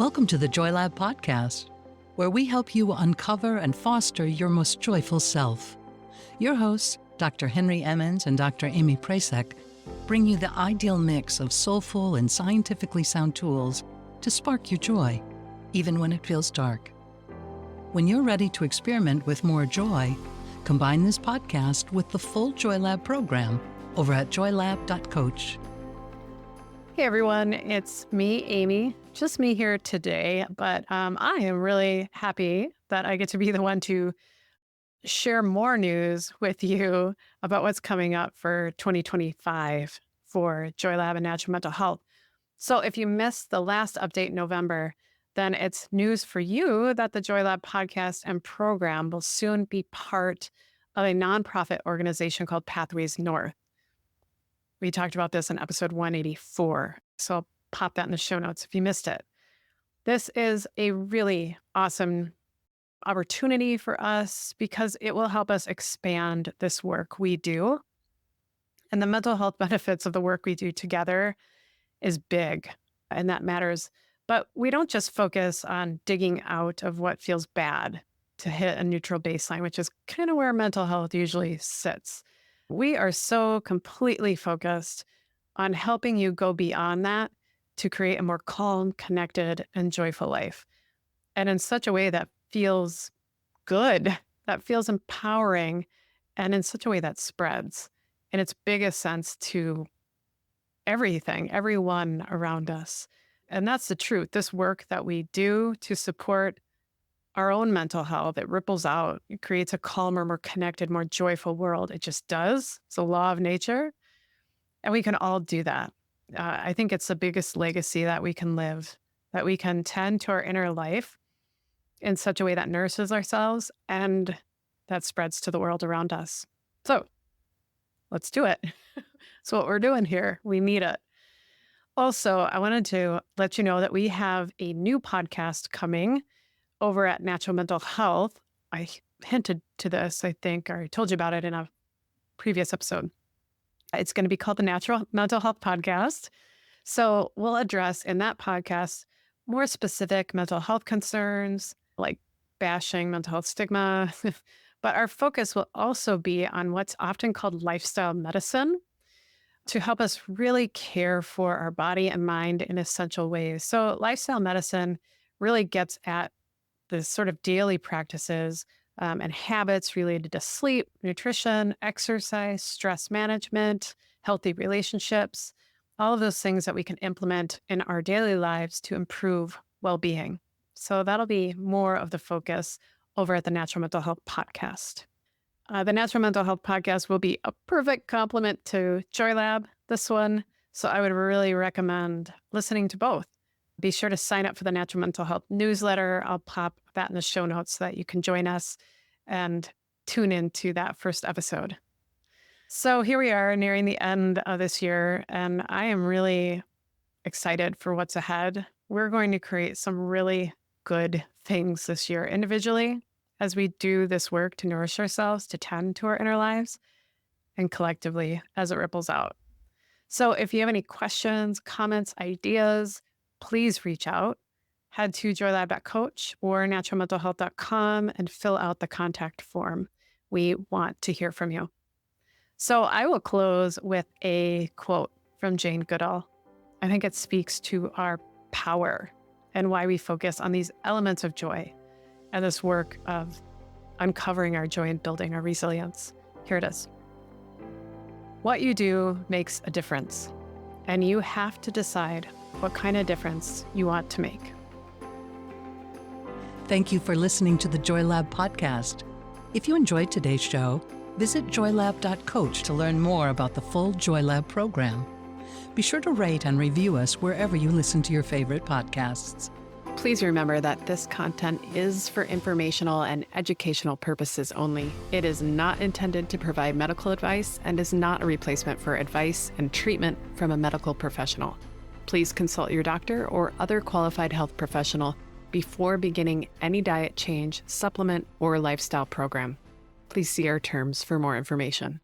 Welcome to the Joy Lab podcast, where we help you uncover and foster your most joyful self. Your hosts, Dr. Henry Emmons and Dr. Amy Prasek, bring you the ideal mix of soulful and scientifically sound tools to spark your joy, even when it feels dark. When you're ready to experiment with more joy, combine this podcast with the full Joy Lab program over at joylab.coach. Hey everyone, it's me, Amy. Just me here today, but I am really happy that I get to be the one to share more news with you about what's coming up for 2025 for Joy Lab and Natural Mental Health. So if you missed the last update in November, then it's news for you that the Joy Lab podcast and program will soon be part of a nonprofit organization called Pathways North. We talked about this in episode 184, so I'll pop that in the show notes if you missed it. This is a really awesome opportunity for us because it will help us expand this work we do. And the mental health benefits of the work we do together is big, and that matters. But we don't just focus on digging out of what feels bad to hit a neutral baseline, which is kind of where mental health usually sits. We are so completely focused on helping you go beyond that to create a more calm, connected, and joyful life. And in such a way that feels good, that feels empowering, and in such a way that spreads in its biggest sense to everything, everyone around us. And that's the truth. This work that we do to support our own mental health, it ripples out. It creates a calmer, more connected, more joyful world. It just does. It's a law of nature. And we can all do that. I think it's the biggest legacy that we can live, that we can tend to our inner life in such a way that nourishes ourselves and that spreads to the world around us. So let's do it. That's what we're doing here. We need it. Also, I wanted to let you know that we have a new podcast coming over at Natural Mental Health. I hinted to this, I think, or I told you about it in a previous episode. It's going to be called the Natural Mental Health Podcast. So we'll address in that podcast more specific mental health concerns, like bashing mental health stigma. But our focus will also be on what's often called lifestyle medicine to help us really care for our body and mind in essential ways. So lifestyle medicine really gets at the sort of daily practices and habits related to sleep, nutrition, exercise, stress management, healthy relationships, all of those things that we can implement in our daily lives to improve well-being. So that'll be more of the focus over at the Natural Mental Health Podcast. The Natural Mental Health Podcast will be a perfect complement to Joy Lab, this one. So I would really recommend listening to both. Be sure to sign up for the Natural Mental Health newsletter. I'll pop that in the show notes so that you can join us and tune into that first episode. So here we are nearing the end of this year, and I am really excited for what's ahead. We're going to create some really good things this year individually as we do this work to nourish ourselves, to tend to our inner lives, and collectively as it ripples out. So if you have any questions, comments, ideas, please reach out. Head to joylab.coach or naturalmentalhealth.com and fill out the contact form. We want to hear from you. So I will close with a quote from Jane Goodall. I think it speaks to our power and why we focus on these elements of joy and this work of uncovering our joy and building our resilience. Here it is. What you do makes a difference, and you have to decide what kind of difference you want to make. Thank you for listening to the Joy Lab podcast. If you enjoyed today's show, visit joylab.coach to learn more about the full Joy Lab program. Be sure to rate and review us wherever you listen to your favorite podcasts. Please remember that this content is for informational and educational purposes only. It is not intended to provide medical advice and is not a replacement for advice and treatment from a medical professional. Please consult your doctor or other qualified health professional before beginning any diet change, supplement, or lifestyle program. Please see our terms for more information.